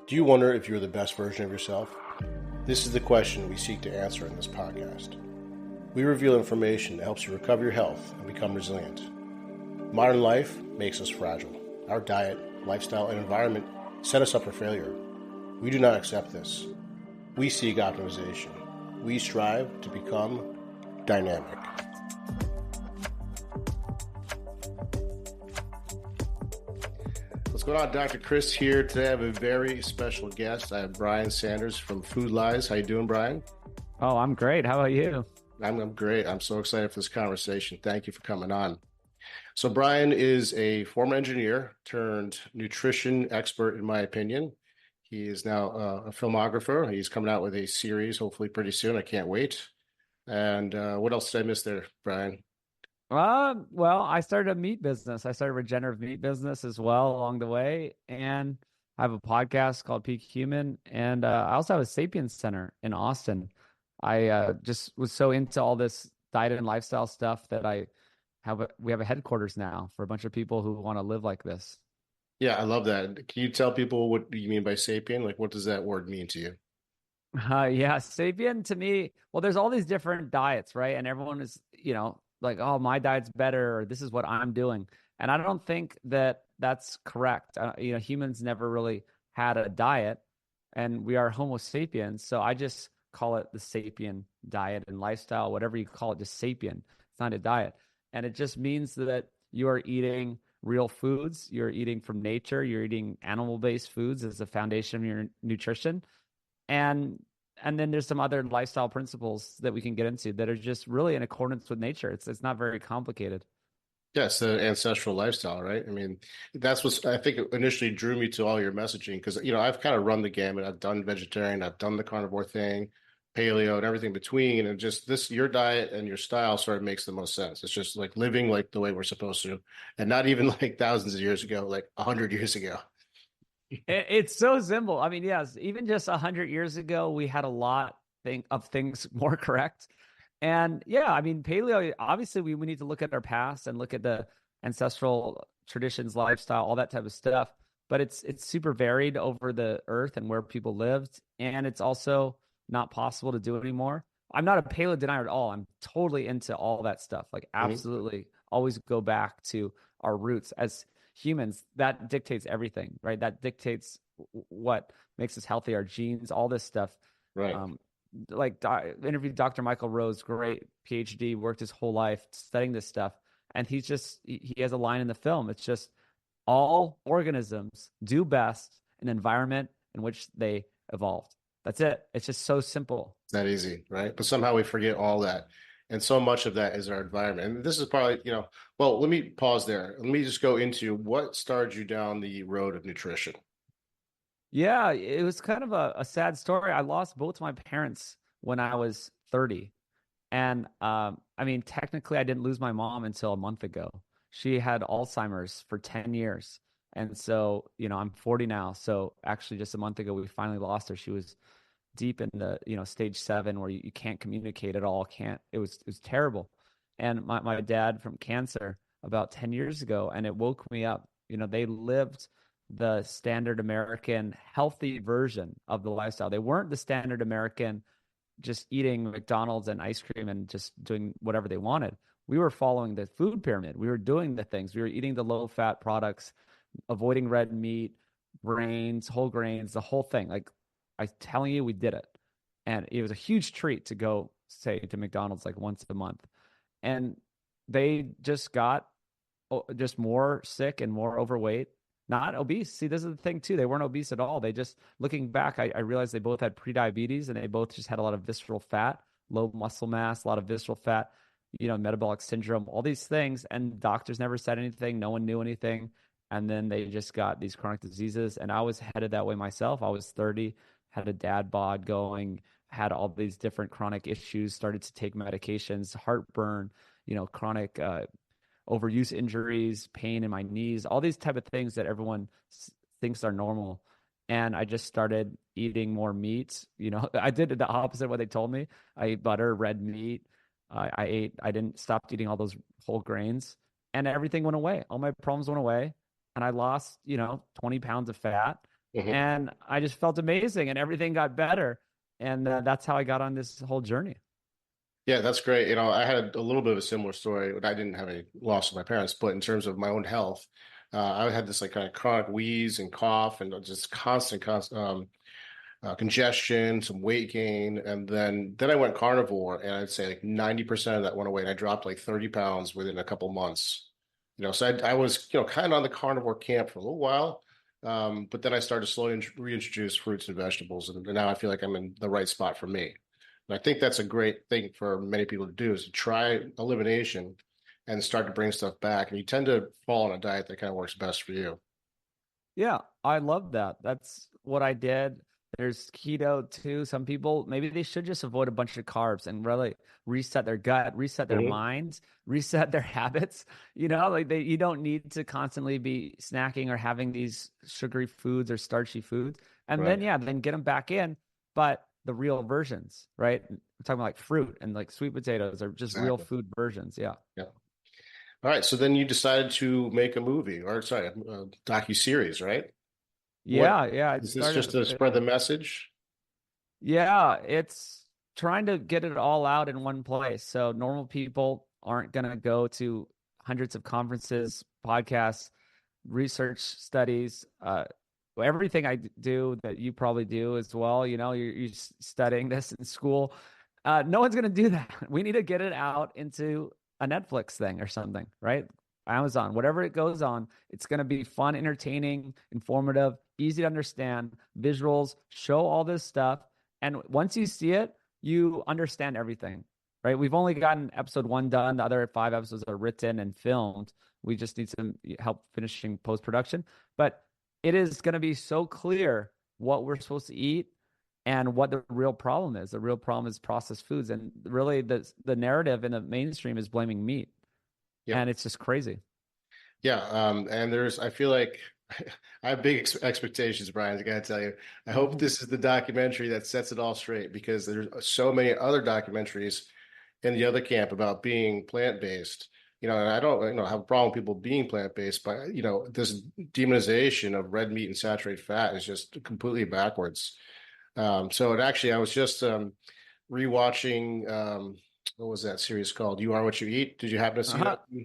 Do you wonder if you're the best version of yourself? This is the question we seek to answer in this podcast. We reveal information that helps you recover your health and become resilient. Modern life makes us fragile. Our diet, lifestyle, and environment set us up for failure. We do not accept this. We seek optimization. We strive to become dynamic. What's going on? Dr. Chris here. Today I have a very special guest. I have Brian Sanders from Food Lies. How you doing, Brian? Oh, I'm great. How about you? I'm great. I'm so excited for this conversation. Thank you for coming on. So Brian is a former engineer turned nutrition expert, in my opinion. He is now a filmographer. He's coming out with a series, hopefully pretty soon. I can't wait. And what else did I miss there, Brian? Well, I started a meat business. I started a regenerative meat business as well along the way. And I have a podcast called Peak Human. And I also have a Sapien Center in Austin. I just was so into all this diet and lifestyle stuff that we have a headquarters now for a bunch of people who want to live like this. Yeah, I love that. Can you tell people what you mean by sapien? Like, what does that word mean to you? Yeah, Sapien to me, well, there's all these different diets, right? And everyone is, like, oh, my diet's better, or this is what I'm doing. And I don't think that that's correct. Humans never really had a diet, and we are Homo sapiens. So I just call it the sapien diet and lifestyle, whatever you call it, just sapien. It's not a diet. And it just means that you are eating real foods. You're eating from nature. You're eating animal-based foods as the foundation of your nutrition. And then there's some other lifestyle principles that we can get into that are just really in accordance with nature. It's not very complicated. Yes, the ancestral lifestyle, right? I mean, that's what I think initially drew me to all your messaging because, I've kind of run the gamut. I've done vegetarian, I've done the carnivore thing, paleo and everything between. And just your diet and your style sort of makes the most sense. It's just like living like the way we're supposed to, and not even like thousands of years ago, like 100 years ago. It's so simple. I mean, yes, even just 100 years ago, we had a lot of things more correct. And yeah, I mean, paleo, obviously we need to look at our past and look at the ancestral traditions, lifestyle, all that type of stuff. But it's super varied over the earth and where people lived. And it's also not possible to do anymore. I'm not a paleo denier at all. I'm totally into all that stuff. Like absolutely always go back to our roots as humans. That dictates everything, right? That dictates what makes us healthy, our genes, all this stuff. Right. Interviewed Dr. Michael Rose, great PhD, worked his whole life studying this stuff. And he has a line in the film. It's just all organisms do best in an environment in which they evolved. That's it. It's just so simple. It's that easy, right? But somehow we forget all that. And so much of that is our environment. And this is probably, well, let me pause there. Let me just go into what started you down the road of nutrition. Yeah, it was kind of a sad story. I lost both my parents when I was 30. And I mean, technically, I didn't lose my mom until a month ago. She had Alzheimer's for 10 years. And so, I'm 40 now. So actually, just a month ago, we finally lost her. She was deep in the, stage 7 where you can't communicate at all. It was terrible. And my dad from cancer about 10 years ago, and it woke me up. They lived the standard American healthy version of the lifestyle. They weren't the standard American just eating McDonald's and ice cream and just doing whatever they wanted. We were following the food pyramid. We were doing the things. We were eating the low-fat products, avoiding red meat, grains, whole grains, the whole thing. Like I'm telling you, we did it. And it was a huge treat to go, say, to McDonald's like once a month. And they just got just more sick and more overweight. Not obese. See, this is the thing too. They weren't obese at all. They just, looking back, I realized they both had prediabetes and they both just had a lot of visceral fat, low muscle mass, a lot of visceral fat, metabolic syndrome, all these things. And doctors never said anything. No one knew anything. And then they just got these chronic diseases. And I was headed that way myself. I was 30, had a dad bod going, had all these different chronic issues, started to take medications, heartburn, chronic overuse injuries, pain in my knees, all these type of things that everyone thinks are normal. And I just started eating more meat. I did the opposite of what they told me. I ate butter, red meat. I didn't stop eating all those whole grains, and everything went away. All my problems went away. And I lost, 20 pounds of fat. Hmm. And I just felt amazing and everything got better. And that's how I got on this whole journey. Yeah, that's great. I had a little bit of a similar story. I didn't have any loss of my parents, but in terms of my own health, I had this like kind of chronic wheeze and cough and just constant congestion, some weight gain, and then I went carnivore, and I'd say like 90% of that went away, and I dropped like 30 pounds within a couple months. So I was kind of on the carnivore camp for a little while, but then I started to slowly reintroduce fruits and vegetables, and now I feel like I'm in the right spot for me. And I think that's a great thing for many people to do is to try elimination and start to bring stuff back. And you tend to fall on a diet that kind of works best for you. Yeah, I love that. That's what I did. There's keto too. Some people, maybe they should just avoid a bunch of carbs and really reset their gut, reset their Hmm. minds, reset their habits. Like you don't need to constantly be snacking or having these sugary foods or starchy foods. And then, Right. yeah, then get them back in, but the real versions, right? We're talking about like fruit and like sweet potatoes are just real Exactly. food versions. Yeah. Yeah. All right. So then you decided to make a movie, or sorry, a docu-series, right? What Yeah. Yeah. I is this started just to a spread the film. message? Yeah, it's trying to get it all out in one place. So normal people aren't going to go to hundreds of conferences, podcasts, research studies, everything I do that you probably do as well. You're studying this in school. No one's going to do that. We need to get it out into a Netflix thing or something, right? Amazon, whatever it goes on, it's going to be fun, entertaining, informative, easy to understand, visuals, show all this stuff. And once you see it, you understand everything, right? We've only gotten episode one done. The other 5 episodes are written and filmed. We just need some help finishing post production. But it is going to be so clear what we're supposed to eat and what the real problem is. The real problem is processed foods. And really, the narrative in the mainstream is blaming meat. Yeah. And it's just crazy. Yeah. And I feel like I have big expectations, Brian. I gotta tell you, I hope Mhm. this is the documentary that sets it all straight because there's so many other documentaries in the other camp about being plant-based. And I don't, have a problem with people being plant-based, but this demonization of red meat and saturated fat is just completely backwards. So it actually, I was just rewatching what was that series called? You Are What You Eat. Did you happen to see that? Uh-huh.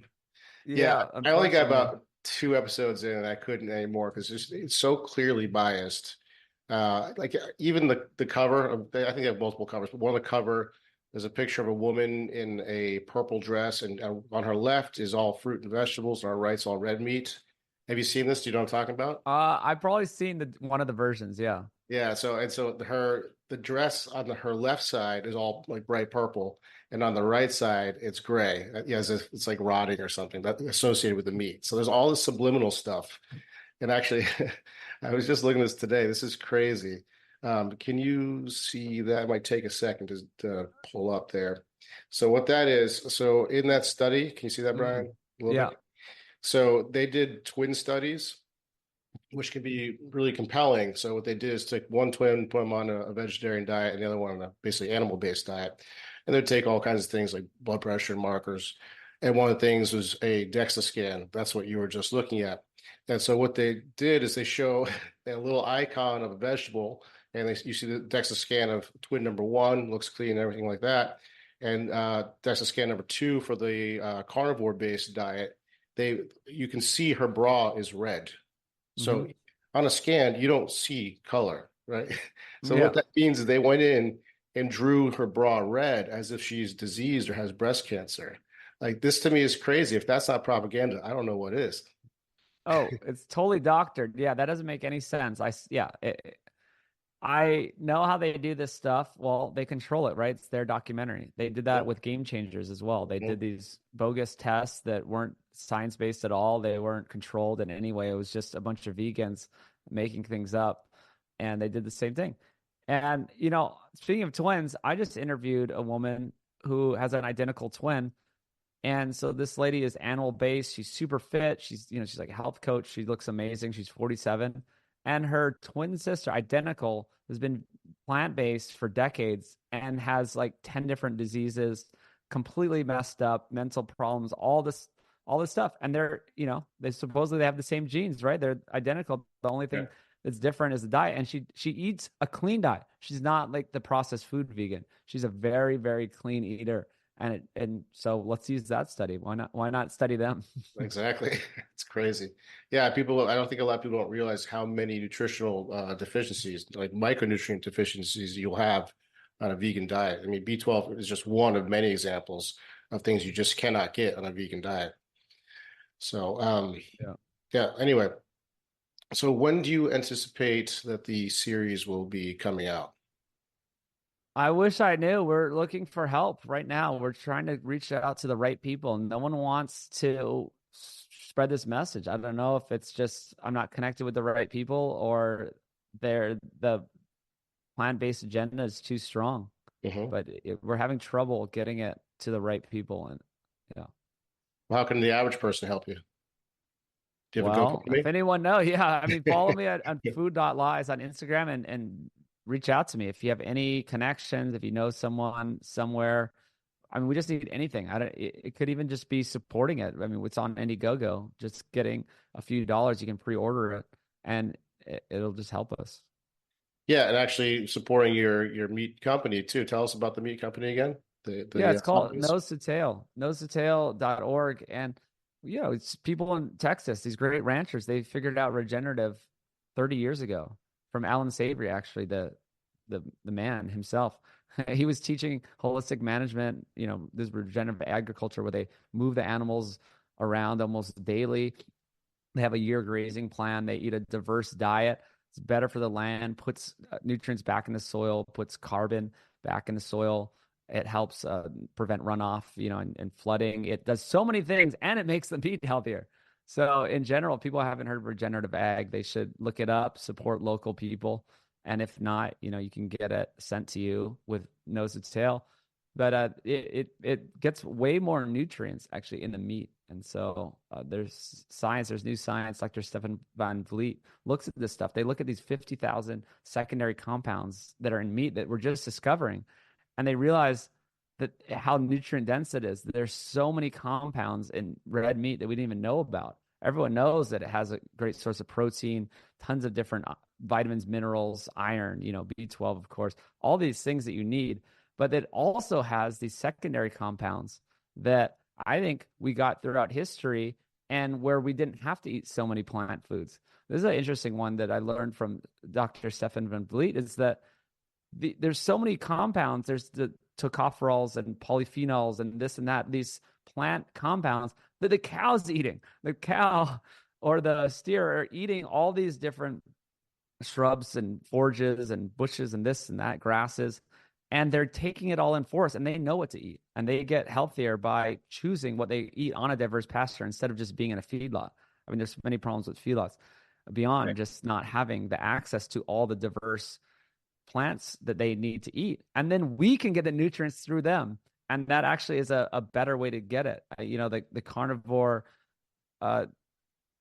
Yeah, Yeah, I only got unfortunately. about two episodes in, and I couldn't anymore because it's so clearly biased. Like even the cover of, I think they have multiple covers, but one of the cover there's a picture of a woman in a purple dress, and on her left is all fruit and vegetables, and on her right's all red meat. Have you seen this? Do you know what I'm talking about? I've probably seen one of the versions. Yeah. Yeah, so the dress on her left side is all like bright purple, and on the right side it's gray. Yeah, it's like rotting or something that associated with the meat. So there's all this subliminal stuff. And actually, I was just looking at this today. This is crazy. Can you see that? It might take a second to pull up there. So what that is, so in that study, can you see that, Hmm. Brian? A little Yeah. bit. So they did twin studies which can be really compelling. So what they did is take one twin, put them on a vegetarian diet, and the other one on a basically animal-based diet, and they'd take all kinds of things like blood pressure markers. And one of the things was a DEXA scan. That's what you were just looking at. And so what they did is they show a little icon of a vegetable, and you see the DEXA scan of twin number one looks clean and everything like that. And DEXA scan number two for the carnivore-based diet, you can see her bra is red. Hmm. So on a scan, you don't see color, right? So what Yeah. that means is they went in and drew her bra red as if she's diseased or has breast cancer. Like this to me is crazy. If that's not propaganda, I don't know what is. Oh, it's totally doctored. Yeah, that doesn't make any sense. Yeah, I know how they do this stuff. Well, they control it, right? It's their documentary. They did that Yeah. with Game Changers as well. They Yeah. did these bogus tests that weren't science based at all. They weren't controlled in any way. It was just a bunch of vegans making things up, and they did the same thing. And speaking of twins, I just interviewed a woman who has an identical twin. And so this lady is animal based. She's super fit. She's like a health coach. She looks amazing. She's 47. And her twin sister, identical, has been plant based for decades and has like 10 different diseases, completely messed up, mental problems, all this stuff. And they supposedly they have the same genes, right? They're identical. The only Yeah. thing that's different is the diet. And she eats a clean diet. She's not like the processed food vegan. She's a very, very clean eater. And so let's use that study. Why not study them? Exactly. It's crazy. Yeah, I don't think a lot of people don't realize how many nutritional deficiencies, like micronutrient deficiencies, you'll have on a vegan diet. I mean, B12 is just one of many examples of things you just cannot get on a vegan diet. So, Yeah. yeah, anyway, so when do you anticipate that the series will be coming out? I wish I knew. We're looking for help right now. We're trying to reach out to the right people. No one wants to spread this message. I don't know if it's just I'm not connected with the right people or the plant-based agenda is too strong. Hmm. But we're having trouble getting it to the right people. And yeah. Well, how can the average person help you? Do you have a Well, if GoFundMe? anyone knows, yeah, I mean, follow me on food.lies on Instagram and reach out to me if you have any connections, if you know someone somewhere. I mean, we just need anything. It could even just be supporting it. I mean, it's on Indiegogo, just getting a few dollars, you can pre-order it and it'll just help us. Yeah, and actually supporting your meat company too. Tell us about the meat company again. Yeah, The it's called companies. Nose to Tail, nosetotail.org. And, it's people in Texas, these great ranchers, they figured out regenerative 30 years ago from Alan Savory, actually, the man himself. He was teaching holistic management, this regenerative agriculture where they move the animals around almost daily. They have a year grazing plan. They eat a diverse diet. It's better for the land, puts nutrients back in the soil, puts carbon back in the soil. It helps prevent runoff, and flooding. It does so many things, and it makes the meat healthier. So in general, people haven't heard of regenerative ag. They should look it up, support local people. And if not, you can get it sent to you with nose to tail. But it gets way more nutrients actually in the meat. And so there's new science. Dr. Stefan van Vliet looks at this stuff. They look at these 50,000 secondary compounds that are in meat that we're just discovering. And they realize that how nutrient dense it is. There's so many compounds in red meat that we didn't even know about. Everyone knows that it has a great source of protein, tons of different vitamins, minerals, iron, B12, of course, all these things that you need. But it also has these secondary compounds that I think we got throughout history and where we didn't have to eat so many plant foods. This is an interesting one that I learned from Dr. Stefan van Vliet is that there's so many compounds. There's the tocopherols and polyphenols and this and that, these plant compounds that the cow's eating. The cow or the steer are eating all these different shrubs and forages and bushes and this and that, grasses, and they're taking it all in force and they know what to eat and they get healthier by choosing what they eat on a diverse pasture instead of just being in a feedlot. I mean, there's many problems with feedlots beyond Right. just not having the access to all the diverse plants that they need to eat. And then we can get the nutrients through them. And that actually is a better way to get it. The carnivore,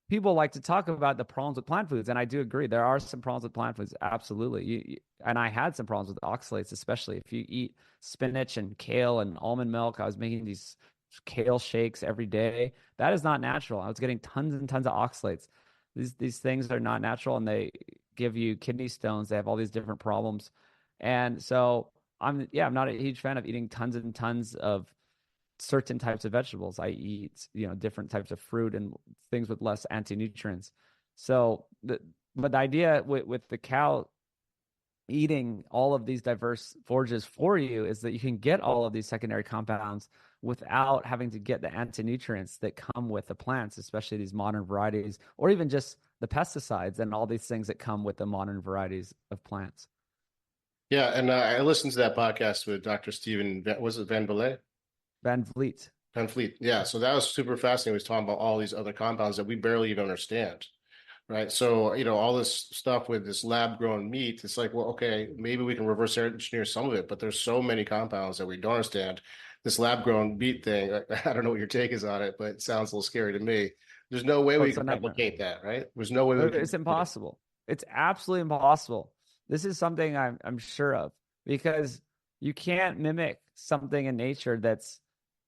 people like to talk about the problems with plant foods. And I do agree. There are some problems with plant foods. Absolutely. And I had some problems with oxalates, especially if you eat spinach and kale and almond milk. I was making these kale shakes every day. That is not natural. I was getting tons and tons of oxalates. These things are not natural and they give you kidney stones. They have all these different problems. And so I'm not a huge fan of eating tons and tons of certain types of vegetables. I eat, different types of fruit and things with less anti-nutrients. So but the idea with the cow eating all of these diverse forages for you is that you can get all of these secondary compounds without having to get the anti-nutrients that come with the plants, especially these modern varieties, or even just the pesticides and all these things that come with the modern varieties of plants. Yeah, and I listened to that podcast with Dr. Stephen, was it Van Belay? Van Vliet. Van Fleet. Yeah, so that was super fascinating. He was talking about all these other compounds that we barely even understand. Right. So, all this stuff with this lab grown meat, it's like, well, okay, maybe we can reverse engineer some of it, but there's so many compounds that we don't understand. This lab grown meat thing, I don't know what your take is on it, but it sounds a little scary to me. There's no way Oh, we it's can a nightmare. replicate that, right? There's no way we can. It's impossible. It's absolutely impossible. This is something I'm sure of because you can't mimic something in nature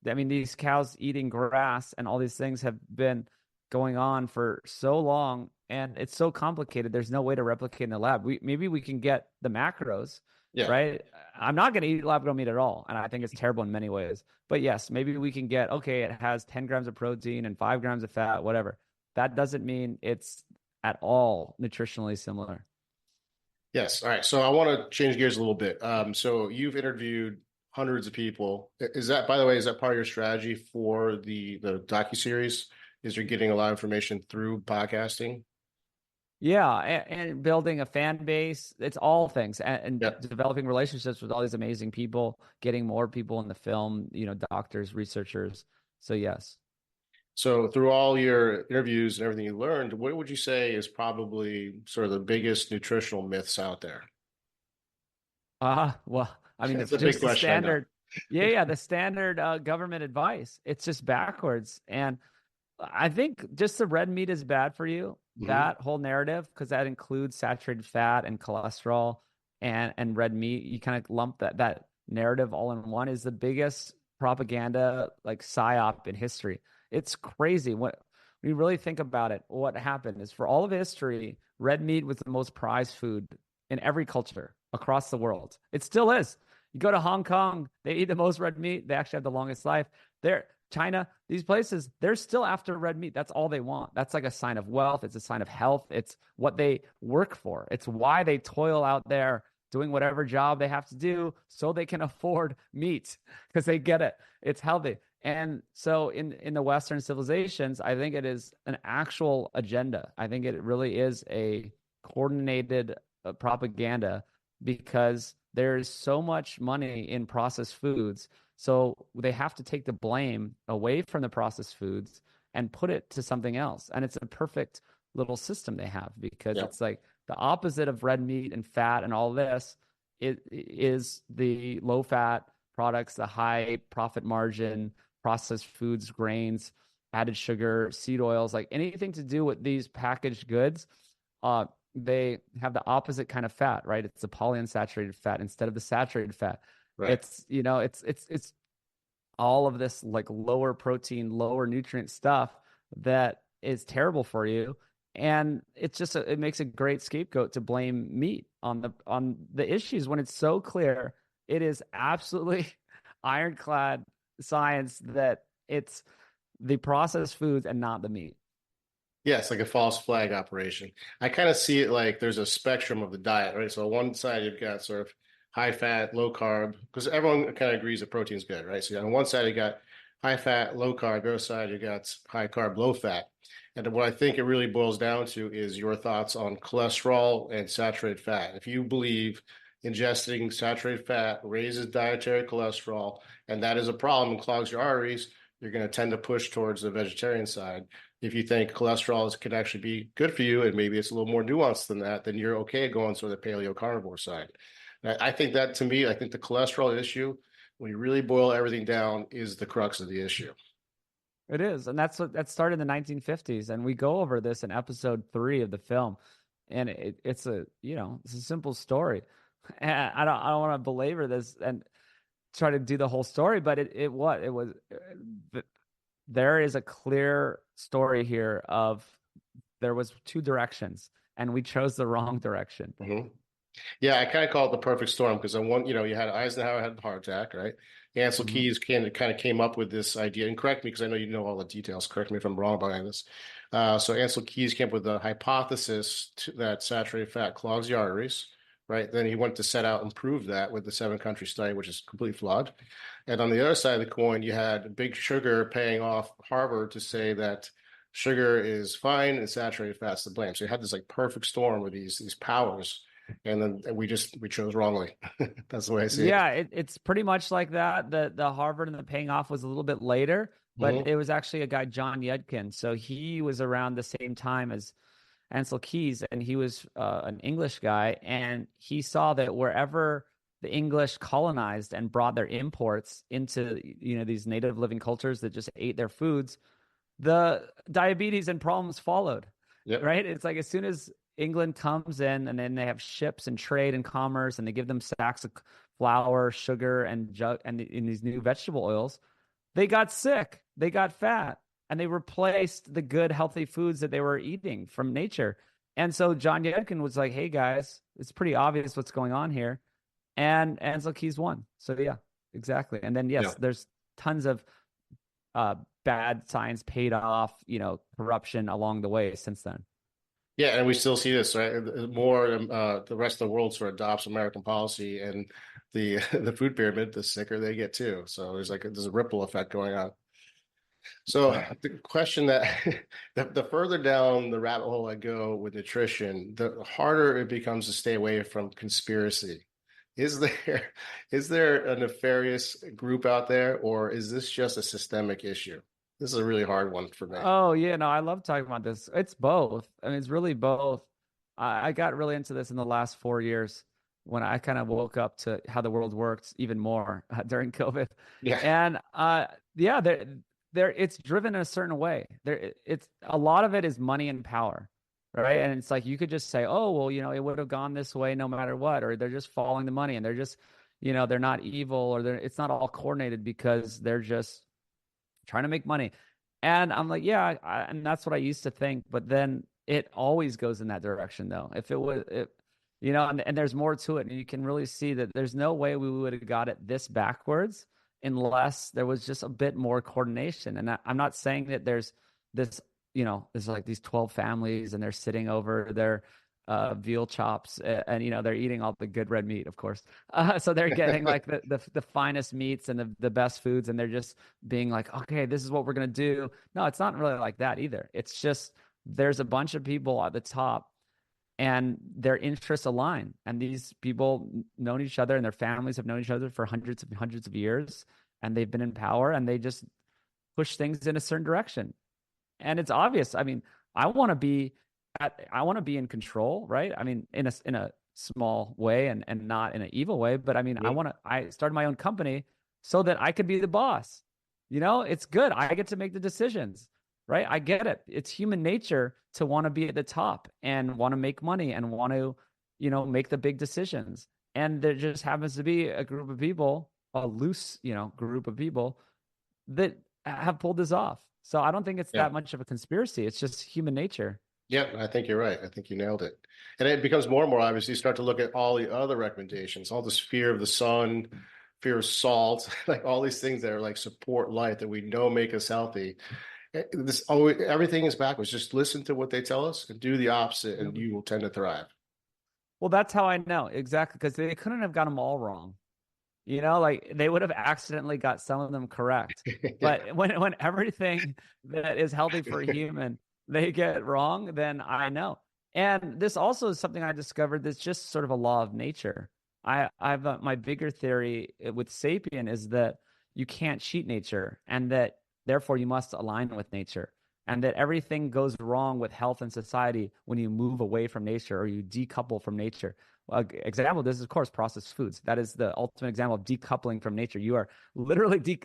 I mean, these cows eating grass and all these things have been going on for so long and it's so complicated. There's no way to replicate in the lab. Maybe we can get the macros, Yeah. right? I'm not going to eat lab grown meat at all, and I think it's terrible in many ways. But yes, maybe we can get, okay, it has 10 grams of protein and 5 grams of fat, whatever. That doesn't mean it's at all nutritionally similar. Yes. All right. So I want to change gears a little bit. So you've interviewed hundreds of people. Is that, by the way, is that part of your strategy for the docuseries? Is you're getting a lot of information through podcasting? Yeah, and building a fan base, it's all things, and Yeah. developing relationships with all these amazing people, getting more people in the film, doctors, researchers. So yes. So through all your interviews and everything you learned, what would you say is probably sort of the biggest nutritional myths out there? Well, I mean, That's a big just the question, I know. standard, yeah, the standard government advice. It's just backwards. And I think just the red meat is bad for you. Hmm. That whole narrative, because that includes saturated fat and cholesterol and red meat. You kind of lump that narrative all in one is the biggest propaganda like psyop in history. It's crazy. When you really think about it, what happened is for all of history, red meat was the most prized food in every culture across the world. It still is. You go to Hong Kong, they eat the most red meat. They actually have the longest life. There, China, these places, they're still after red meat. That's all they want. That's like a sign of wealth. It's a sign of health. It's what they work for. It's why they toil out there doing whatever job they have to do so they can afford meat because they get it. It's healthy. And so in the Western civilizations, I think it is an actual agenda. I think it really is a coordinated propaganda because there's so much money in processed foods. So they have to take the blame away from the processed foods and put it to something else. And it's a perfect little system they have because Yeah. it's like the opposite of red meat and fat and all this. It is the low fat products, the high profit margin, processed foods, grains, added sugar, seed oils, like anything to do with these packaged goods. They have the opposite kind of fat, right? It's the polyunsaturated fat instead of the saturated fat. Right. It's all of this like lower protein, lower nutrient stuff that is terrible for you. And it's just it makes a great scapegoat to blame meat on the issues when it's so clear it is absolutely ironclad science that it's the processed foods and not the meat. Yeah, it's like a false flag operation. I kind of see it like there's a spectrum of the diet, right? So on one side you've got sort of high fat, low carb, because everyone kind of agrees that protein's good, right? So on one side you got high fat, low carb. The other side you got high carb, low fat. And what I think it really boils down to is your thoughts on cholesterol and saturated fat. If you believe ingesting saturated fat raises dietary cholesterol, and that is a problem and clogs your arteries, you're going to tend to push towards the vegetarian side. If you think cholesterol could actually be good for you and maybe it's a little more nuanced than that, then you're okay going sort of the paleo carnivore side. I think that to me, I think the cholesterol issue, when you really boil everything down, is the crux of the issue. It is, and that started in the 1950s, and we go over this in episode 3 of the film, and it's a simple story. And I don't want to belabor this and try to do the whole story, but there is a clear story here of there was two directions, and we chose the wrong direction. Mm-hmm. Yeah, I kind of call it the perfect storm because on one, you had Eisenhower had a heart attack, right? Ansel Mm-hmm. Keys kind of came up with this idea, and correct me because I know you know all the details. Correct me if I'm wrong about this. So Ansel Keys came up with the hypothesis that saturated fat clogs the arteries, right? Then he went to set out and prove that with the 7-country study, which is completely flawed. And on the other side of the coin, you had Big Sugar paying off Harvard to say that sugar is fine and saturated fat's to blame. So you had this like perfect storm with these powers, and then we chose wrongly. That's the way I see it. Yeah, it's pretty much like that. The Harvard and the paying off was a little bit later, but Hmm. it was actually a guy, John Yudkin. So he was around the same time as Ansel Keys, and he was an English guy, and he saw that wherever the English colonized and brought their imports into these native living cultures that just ate their foods, the diabetes and problems followed. Yep. Right? It's like as soon as England comes in and then they have ships and trade and commerce and they give them sacks of flour, sugar, and in these new vegetable oils, they got sick, they got fat, and they replaced the good, healthy foods that they were eating from nature. And so John Yudkin was like, "Hey guys, it's pretty obvious what's going on here," and look, he's won. So yeah, exactly. And then Yeah. yes, there's tons of bad science paid off, corruption along the way since then. Yeah, and we still see this, right? More the rest of the world sort of adopts American policy, and the the food pyramid, the sicker they get too. So there's a ripple effect going on. So Yeah. the question that the further down the rabbit hole I go with nutrition, the harder it becomes to stay away from conspiracy. Is there is there a nefarious group out there, or is this just a systemic issue? This is a really hard one for me. Oh, yeah, no, I love talking about this. It's both. I mean, it's really both. I got really into this in the last 4 years when I kind of woke up to how the world works even more during COVID. Yeah. And yeah, it's driven in a certain way. It's a lot of it is money and power, right? And it's like you could just say, oh, well, it would have gone this way no matter what, or they're just following the money and they're just, they're not evil, or it's not all coordinated because they're just trying to make money. And I'm like, yeah, and that's what I used to think. But then it always goes in that direction, though. If it was, and there's more to it. And you can really see that there's no way we would have got it this backwards unless there was just a bit more coordination. And I'm not saying that there's this, there's like these 12 families and they're sitting over their veal chops, and they're eating all the good red meat, of course. So they're getting like the finest meats and the best foods, and they're just being like, okay, this is what we're gonna do. No, it's not really like that either. It's just there's a bunch of people at the top, and their interests align, and these people known each other, and their families have known each other for hundreds of years, and they've been in power, and they just push things in a certain direction. And it's obvious. I mean, I want to be in control, right? I mean, in a small way and not in an evil way, but I mean, I started my own company so that I could be the boss. It's good. I get to make the decisions, right? I get it. It's human nature to want to be at the top and want to make money and want to, make the big decisions. And there just happens to be a group of people, a loose, group of people that have pulled this off. So I don't think it's that much of a conspiracy. It's just human nature. Yeah, I think you're right. I think you nailed it. And it becomes more and more obvious. You start to look at all the other recommendations, all this fear of the sun, fear of salt, like all these things that are like support life that we know make us healthy. Everything is backwards. Just listen to what they tell us and do the opposite, and you will tend to thrive. Well, that's how I know exactly, because they couldn't have got them all wrong. Like they would have accidentally got some of them correct. But when everything that is healthy for a human they get wrong, then I know. And this also is something I discovered that's just sort of a law of nature. I've my bigger theory with Sapien is that you can't cheat nature, and that therefore you must align with nature, and that everything goes wrong with health and society when you move away from nature or you decouple from nature. Example of this is, of course, processed foods. That is the ultimate example of decoupling from nature. You are literally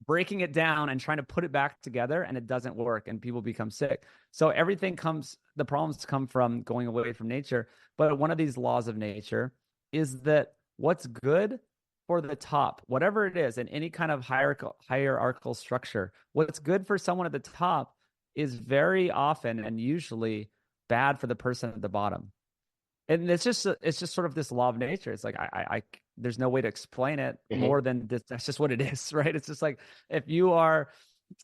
breaking it down and trying to put it back together, and it doesn't work, and people become sick. So the problems come from going away from nature. But one of these laws of nature is that what's good for the top, whatever it is, in any kind of hierarchical structure, what's good for someone at the top is very often and usually bad for the person at the bottom. And it's just sort of this law of nature. It's like I there's no way to explain it more than this. That's just what it is, right? It's just like if you are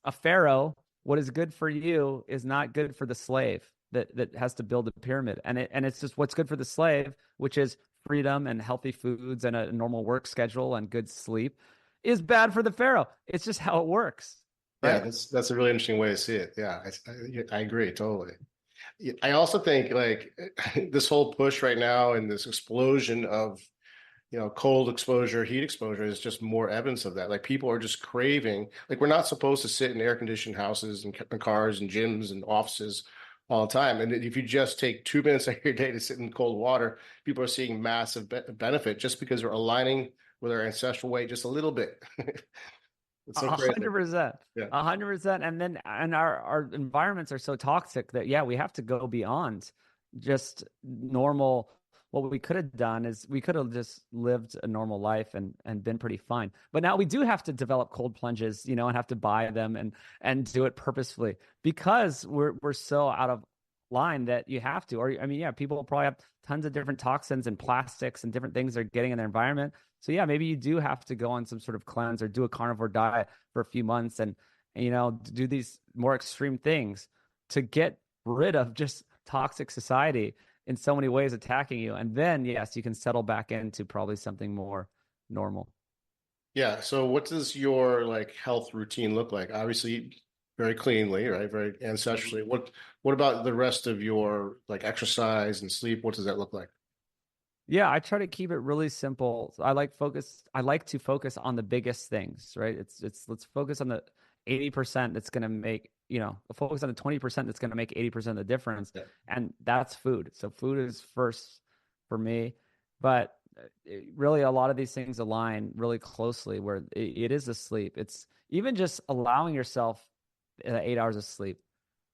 a pharaoh, what is good for you is not good for the slave that has to build a pyramid. And it's just what's good for the slave, which is freedom and healthy foods and a normal work schedule and good sleep, is bad for the pharaoh. It's just how it works. Right? Yeah, that's a really interesting way to see it. Yeah, I agree totally. I also think like this whole push right now and this explosion of cold exposure, heat exposure is just more evidence of that. Like people are just craving, like we're not supposed to sit in air conditioned houses and cars and gyms and offices all the time. And if you just take 2 minutes of your day to sit in cold water, people are seeing massive benefit just because they're aligning with our ancestral way just a little bit. It's so crazy. 100%. Yeah. 100%. And our environments are so toxic that, yeah, we have to go beyond just normal what we could have done is we could have just lived a normal life and been pretty fine. But now we do have to develop cold plunges, and have to buy them and do it purposefully because we're so out of line that you have to. Or I mean, yeah, people probably have tons of different toxins and plastics and different things they're getting in their environment. So yeah, maybe you do have to go on some sort of cleanse or do a carnivore diet for a few months and do these more extreme things to get rid of just toxic society in so many ways attacking you. And then, yes, you can settle back into probably something more normal. Yeah. So what does your like health routine look like? Obviously, very cleanly, right? Very ancestrally. What about the rest of your like exercise and sleep? What does that look like? Yeah, I try to keep it really simple. I like to focus on the biggest things, right? It's let's focus on the 80% that's going to make, focus on the 20% that's going to make 80% of the difference. Yeah. And that's food. So food is first for me, but really a lot of these things align really closely where it is the sleep. It's even just allowing yourself 8 hours of sleep,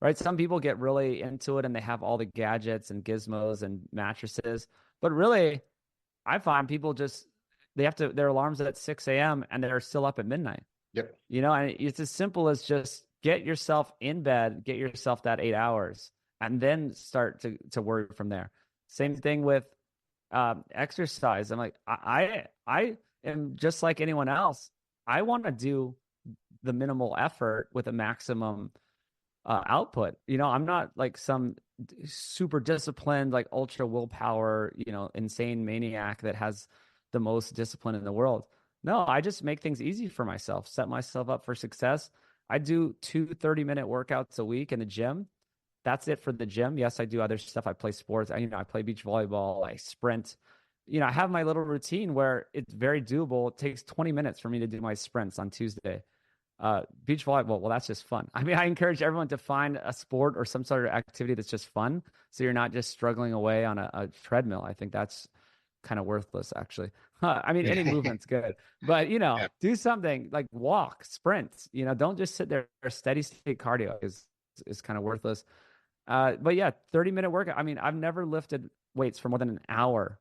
right? Some people get really into it and they have all the gadgets and gizmos and mattresses. But really, I find people they have their alarms at 6 a.m. and they're still up at midnight. Yep. And it's as simple as just get yourself in bed, get yourself that 8 hours, and then start to worry from there. Same thing with exercise. I'm like, I am just like anyone else. I want to do the minimal effort with a maximum output. I'm not like some super disciplined, like ultra willpower, insane maniac that has the most discipline in the world. No, I just make things easy for myself, set myself up for success. I do 2 30-minute workouts a week in the gym. That's it for the gym. Yes, I do other stuff. I play sports. I play beach volleyball. I sprint. I have my little routine where it's very doable. It takes 20 minutes for me to do my sprints on Tuesday. Beach volleyball, well, that's just fun. I mean, I encourage everyone to find a sport or some sort of activity that's just fun, so you're not just struggling away on a treadmill. I think that's kind of worthless, actually. I mean, any movement's good, but Yeah. do something like walk, sprint. Don't just sit there. Steady state cardio is kind of worthless. But yeah, 30-minute workout. I mean, I've never lifted weights for more than an hour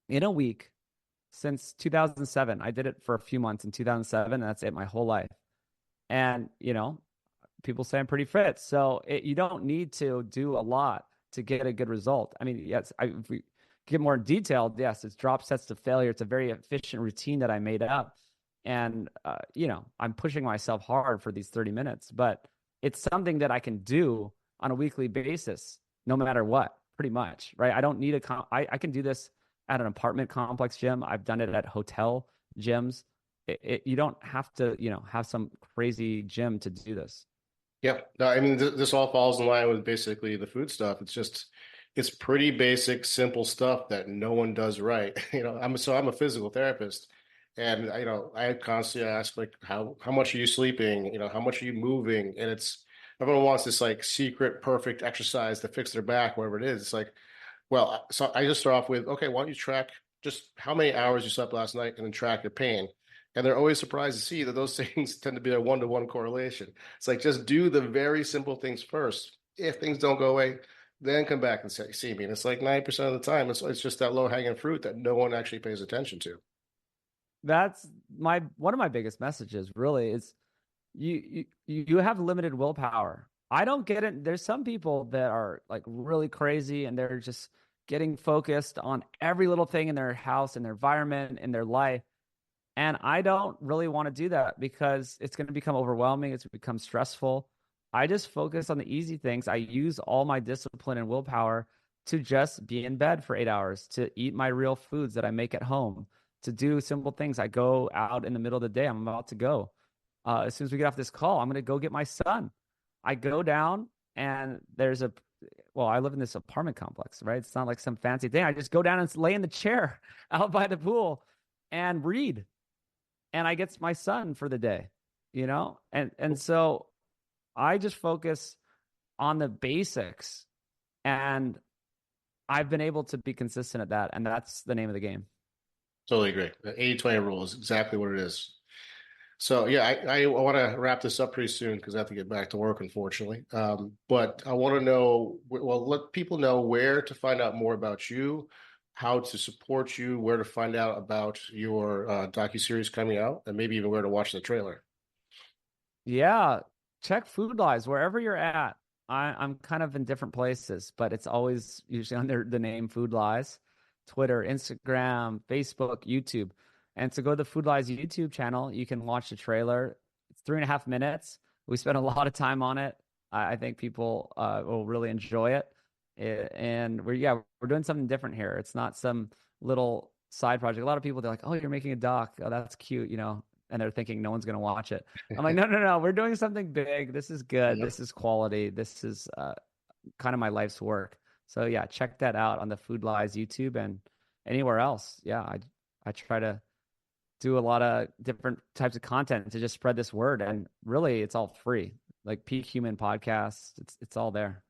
in a week since 2007. I did it for a few months in 2007, and that's it my whole life. And, people say I'm pretty fit. So you don't need to do a lot to get a good result. I mean, yes, if we get more detailed, yes, it's drop sets to failure. It's a very efficient routine that I made up. And, I'm pushing myself hard for these 30 minutes, but it's something that I can do on a weekly basis, no matter what, pretty much, right? I don't need I can do this at an apartment complex gym. I've done it at hotel gyms. You don't have to, have some crazy gym to do this. Yeah. No, I mean, this all falls in line with basically the food stuff. It's pretty basic, simple stuff that no one does right. I'm a physical therapist, and I constantly ask like, how much are you sleeping? How much are you moving? And everyone wants this like secret perfect exercise to fix their back, whatever it is. It's like, well, so I just start off with, okay, why don't you track just how many hours you slept last night and then track your pain. And they're always surprised to see that those things tend to be a one-to-one correlation. It's like, just do the very simple things first. If things don't go away, then come back and see me. And it's like 90% of the time, it's just that low-hanging fruit that no one actually pays attention to. That's one of my biggest messages, really, is you have limited willpower. I don't get it. There's some people that are like really crazy and they're just getting focused on every little thing in their house, in their environment, in their life. And I don't really want to do that because it's going to become overwhelming. It's become stressful. I just focus on the easy things. I use all my discipline and willpower to just be in bed for 8 hours, to eat my real foods that I make at home, to do simple things. I go out in the middle of the day. I'm about to go. As soon as we get off this call, I'm going to go get my son. I go down and I live in this apartment complex, right? It's not like some fancy thing. I just go down and lay in the chair out by the pool and read. And I get my son for the day, and so I just focus on the basics, and I've been able to be consistent at that. And that's the name of the game. Totally agree. The 80-20 rule is exactly what it is. So yeah, I want to wrap this up pretty soon because I have to get back to work, unfortunately. But I want to know, well, let people know where to find out more about you, how to support you, where to find out about your docuseries coming out, and maybe even where to watch the trailer. Yeah, check Food Lies wherever you're at. I'm kind of in different places, but it's always usually under the name Food Lies. Twitter, Instagram, Facebook, YouTube. And to go to the Food Lies YouTube channel, you can watch the trailer. It's 3.5 minutes. We spent a lot of time on it. I think people will really enjoy it. And we're doing something different here. It's not some little side project. A lot of people, they're like, "Oh, you're making a doc. Oh, that's cute," and they're thinking no one's going to watch it. I'm like, no, no, no. We're doing something big. This is good. Yep. This is quality. This is kind of my life's work. So yeah, check that out on the Food Lies YouTube and anywhere else. Yeah, I try to do a lot of different types of content to just spread this word, and really, it's all free. Like Peak Human Podcasts, it's all there.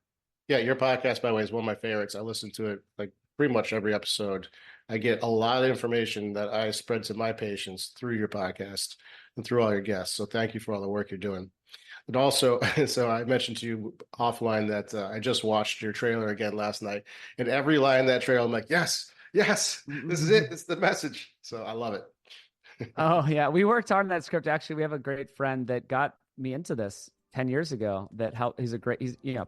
Yeah, your podcast, by the way, is one of my favorites. I listen to it like pretty much every episode. I get a lot of information that I spread to my patients through your podcast and through all your guests. So thank you for all the work you're doing. And also, so I mentioned to you offline that I just watched your trailer again last night, and every line in that trailer, I'm like, yes, yes, this is it. It's the message. So I love it. Oh yeah, we worked hard on that script. Actually, we have a great friend that got me into this 10 years ago that helped. He's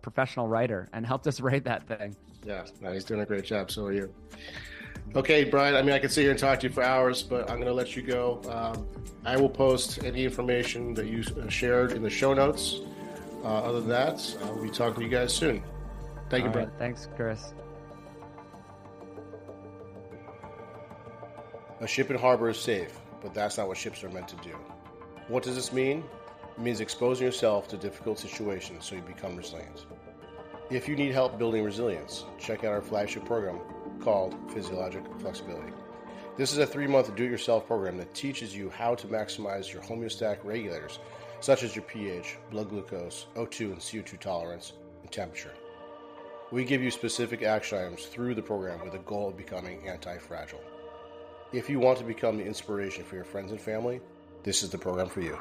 professional writer and helped us write that thing. Yeah, no, he's doing a great job. So are you. Okay, Brian, I mean, I could sit here and talk to you for hours, but I'm going to let you go. I will post any information that you shared in the show notes. Other than that, I'll be talking to you guys soon. Thank you, Brian. Thanks, Chris. A ship in harbor is safe, but that's not what ships are meant to do. What does this mean? It means exposing yourself to difficult situations so you become resilient. If you need help building resilience, check out our flagship program called Physiologic Flexibility. This is a 3-month do-it-yourself program that teaches you how to maximize your homeostatic regulators, such as your pH, blood glucose, O2 and CO2 tolerance, and temperature. We give you specific action items through the program with the goal of becoming anti-fragile. If you want to become the inspiration for your friends and family, this is the program for you.